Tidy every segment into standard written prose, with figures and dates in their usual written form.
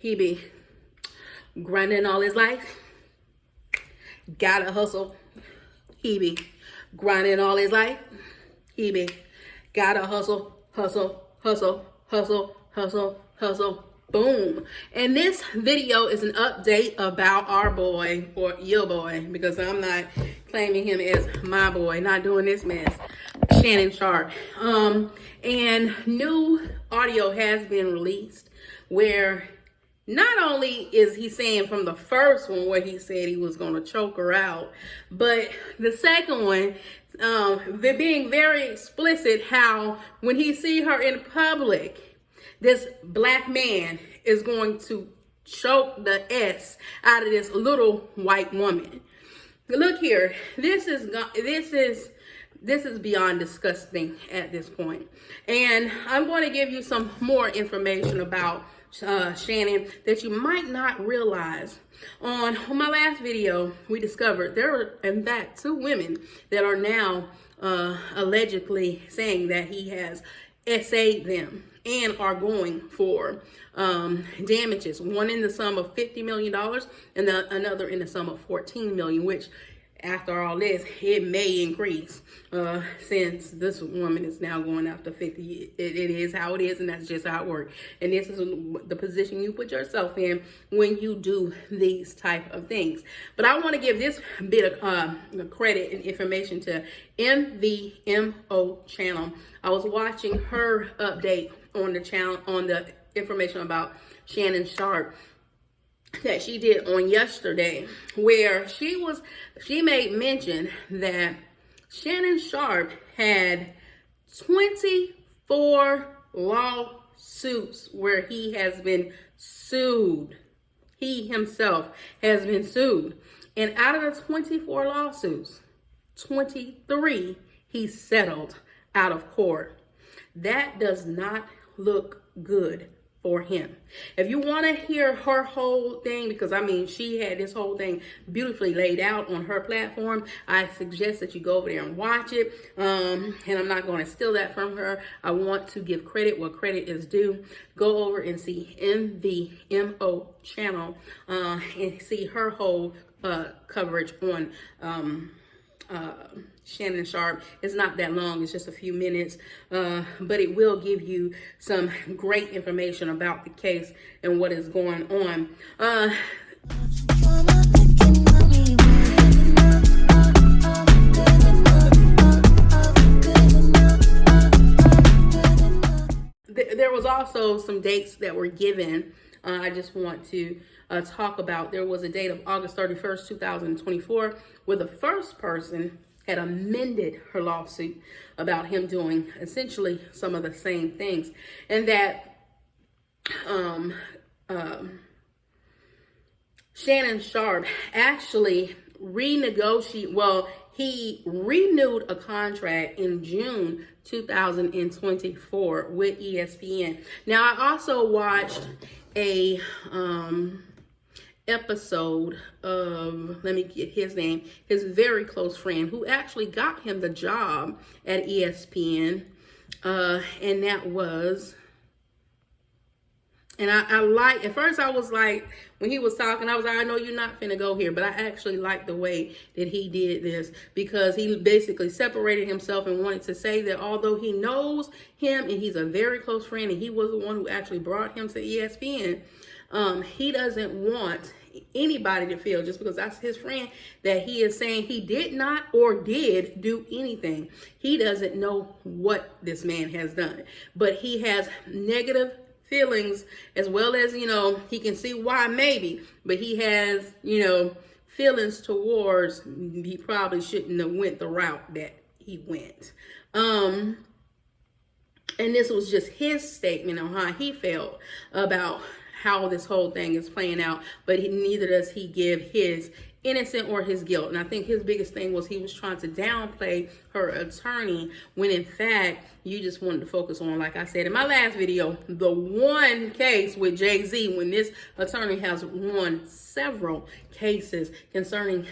he be grinding all his life. Gotta hustle. He be grinding all his life. He be gotta hustle, hustle, hustle, hustle, hustle, hustle. Boom. And this video is an update about our boy, or your boy, because I'm not claiming him as my boy, not doing this mess, Shannon Sharpe. And new audio has been released where not only is he saying from the first one where he said he was going to choke her out, but the second one, they're being very explicit how when he see her in public, this black man is going to choke the S out of this little white woman. Look here, this is beyond disgusting at this point. And I'm going to give you some more information about Shannon that you might not realize. On my last video, we discovered there are, in fact, 2 women that are now allegedly saying that he has SA'd them and are going for damages. One in the sum of $50 million and another in the sum of $14 million, which after all this, it may increase since this woman is now going after 50. It is how it is, and that's just how it works. And this is the position you put yourself in when you do these type of things. But I want to give this bit of credit and information to MVMO channel. I was watching her update on the channel on the information about Shannon Sharpe that she did on yesterday, where she made mention that Shannon Sharpe had 24 lawsuits where he has been sued. He himself has been sued. And out of the 24 lawsuits, 23 he settled out of court. That does not look good for him. If you want to hear her whole thing, because I mean, she had this whole thing beautifully laid out on her platform, I suggest that you go over there and watch it. And I'm not going to steal that from her. I want to give credit where credit is due. Go over and see MVMO channel and see her whole coverage on Shannon Sharpe. It's not that long, it's just a few minutes, but it will give you some great information about the case and what is going on. There was also some dates that were given. I just want to talk about. There was a date of August 31st, 2024, where the first person had amended her lawsuit about him doing essentially some of the same things. And that Shannon Sharpe actually he renewed a contract in June 2024 with ESPN. Now, I also watched a episode of, let me get his name, his very close friend who actually got him the job at ESPN, and that was, and I like, at first I was like, when he was talking, I was like, I know you're not finna go here, but I actually like the way that he did this, because he basically separated himself and wanted to say that although he knows him and he's a very close friend and he was the one who actually brought him to ESPN, he doesn't want anybody to feel, just because that's his friend, that he is saying he did not or did do anything. He doesn't know what this man has done, but he has negative feelings, as well as, you know, he can see why maybe, but he has, you know, feelings towards he probably shouldn't have went the route that he went. And this was just his statement on how he felt about how this whole thing is playing out, but neither does he give his innocent or his guilt. And I think his biggest thing was he was trying to downplay her attorney, when in fact you just wanted to focus on, like I said in my last video, the one case with Jay-Z, when this attorney has won several cases concerning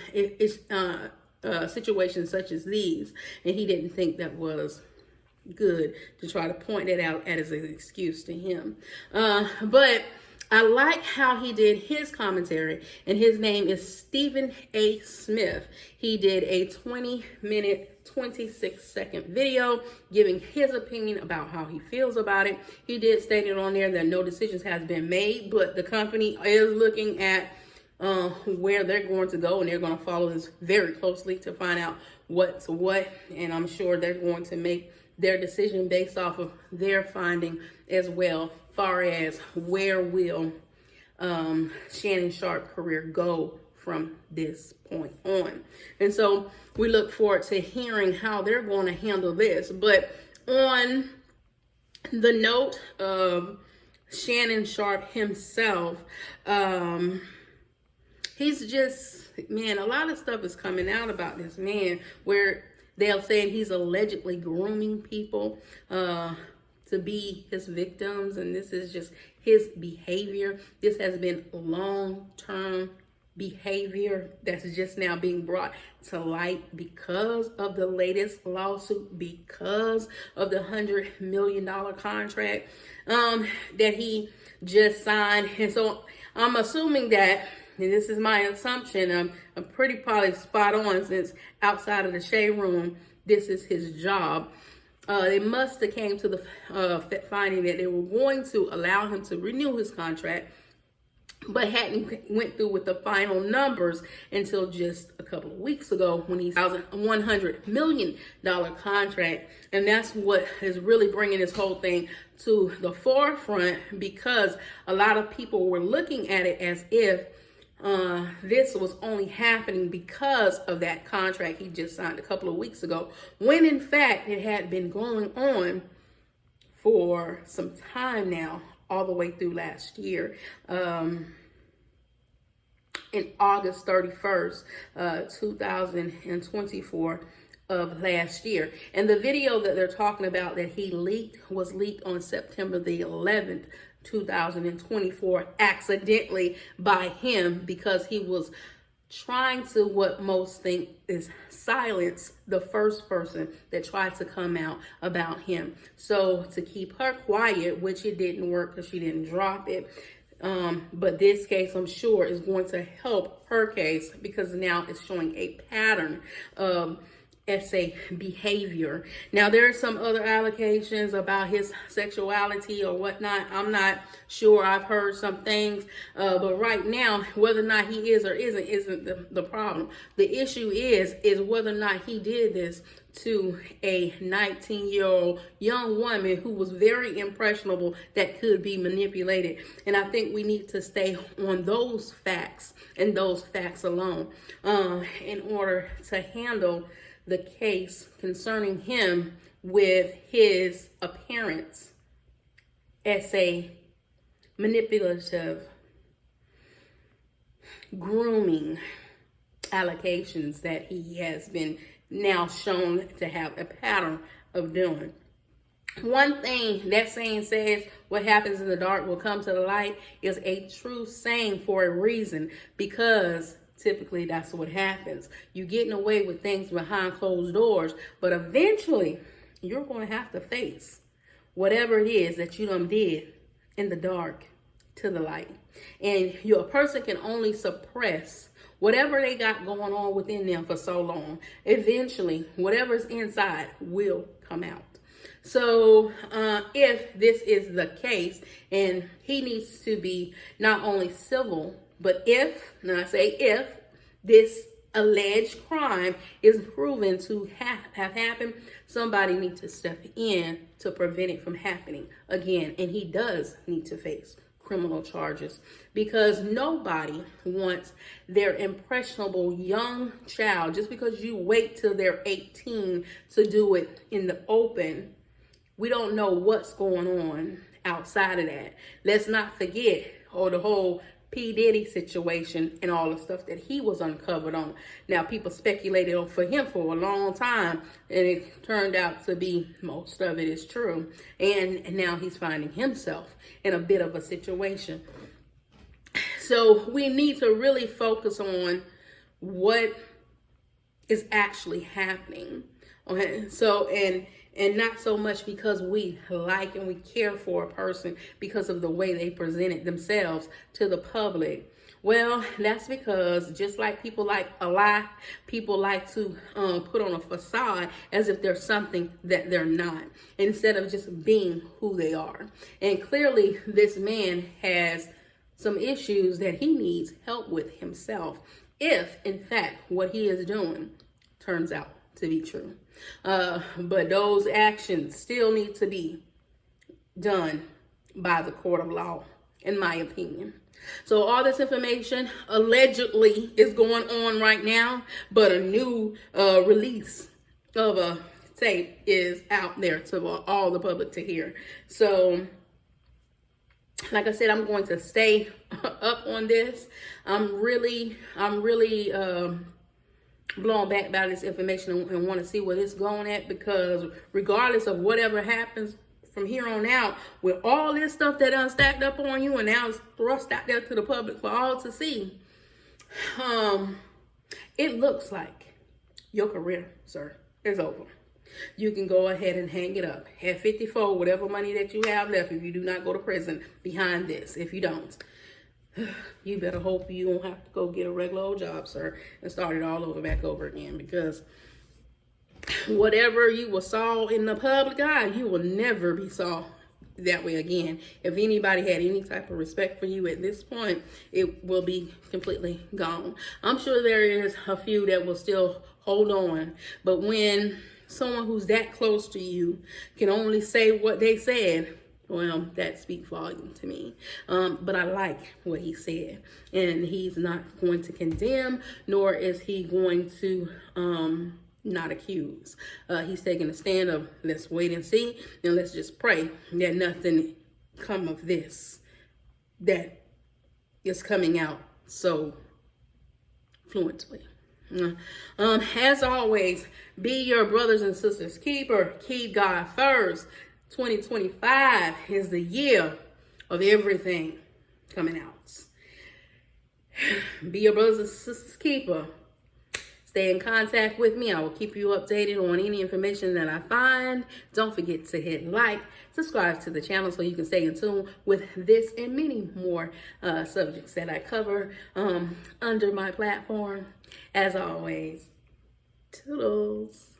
situations such as these, and he didn't think that was good to try to point that out as an excuse to him. But I like how he did his commentary, and his name is Stephen A. Smith. He did a 20-minute, 26-second video giving his opinion about how he feels about it. He did state it on there that no decisions has been made, but the company is looking at where they're going to go, and they're going to follow this very closely to find out what's what, and I'm sure they're going to make their decision based off of their finding as well, far as where will Shannon Sharpe career go from this point on. And so we look forward to hearing how they're going to handle this. But on the note of Shannon Sharpe himself, he's just, man, a lot of stuff is coming out about this man where they're saying he's allegedly grooming people to be his victims, and this is just his behavior. This has been long-term behavior that's just now being brought to light because of the latest lawsuit, because of the $100 million contract that he just signed. And so I'm assuming that, and this is my assumption, I'm pretty probably spot on, since outside of the shade room, this is his job. They must have came to the finding that they were going to allow him to renew his contract, but hadn't went through with the final numbers until just a couple of weeks ago when he signed a $100 million contract. And that's what is really bringing this whole thing to the forefront, because a lot of people were looking at it as if this was only happening because of that contract he just signed a couple of weeks ago, when in fact it had been going on for some time now, all the way through last year. In August 31st, 2024 of last year. And the video that they're talking about that he leaked was leaked on September the 11th, 2024, accidentally by him, because he was trying to, what most think is, silence the first person that tried to come out about him. So to keep her quiet, which it didn't work because she didn't drop it. But this case, I'm sure, is going to help her case, because now it's showing a pattern of SA behavior. Now, there are some other allegations about his sexuality or whatnot. I'm not sure. I've heard some things, but right now, whether or not he is or isn't the problem. The issue is whether or not he did this to a 19-year-old young woman who was very impressionable, that could be manipulated. And I think we need to stay on those facts and those facts alone in order to handle the case concerning him with his appearance as a manipulative, grooming allegations that he has been now shown to have a pattern of doing. One thing that saying says, what happens in the dark will come to the light, is a true saying for a reason, because typically that's what happens. You're getting away with things behind closed doors, but eventually you're going to have to face whatever it is that you done did in the dark to the light. And a person can only suppress whatever they got going on within them for so long. Eventually, whatever's inside will come out. So if this is the case, and he needs to be not only civil, but if, and I say if, this alleged crime is proven to have happened, somebody needs to step in to prevent it from happening again. And he does need to face criminal charges, because nobody wants their impressionable young child, just because you wait till they're 18 to do it in the open. We don't know what's going on outside of that. Let's not forget, the whole P. Diddy situation and all the stuff that he was uncovered on. Now, people speculated for him for a long time, and it turned out to be, most of it is true. And now he's finding himself in a bit of a situation. So we need to really focus on what is actually happening. Okay, so, and and not so much because we like and we care for a person because of the way they presented themselves to the public. Well, that's because just like people like a lie, people like to put on a facade as if they're something that they're not, instead of just being who they are. And clearly, this man has some issues that he needs help with himself, if in fact what he is doing turns out to be true. But those actions still need to be done by the court of law, in my opinion. So all this information allegedly is going on right now, but a new release of a tape is out there to all the public to hear. So like I said, I'm going to stay up on this. I'm really blown back by this information and want to see where it's going at, because regardless of whatever happens from here on out, with all this stuff that unstacked up on you and now it's thrust out there to the public for all to see, it looks like your career, sir, is over. You can go ahead and hang it up. At 54, whatever money that you have left, if you do not go to prison behind this, if you don't, you better hope you don't have to go get a regular old job, sir, and start it all over back over again, because whatever you saw in the public eye, you will never be saw that way again. If anybody had any type of respect for you at this point, it will be completely gone. I'm sure there is a few that will still hold on, but when someone who's that close to you can only say what they said, well, that speaks volume to me. But I like what he said, and he's not going to condemn, nor is he going to not accuse. He's taking a stand of let's wait and see, and let's just pray that nothing come of this that is coming out so fluently. As always, be your brothers and sisters keeper. Keep God first. 2025 is the year of everything coming out. Be your brothers and sisters keeper. Stay in contact with me. I will keep you updated on any information that I find. Don't forget to hit like, subscribe to the channel so you can stay in tune with this and many more subjects that I cover under my platform. As always, toodles.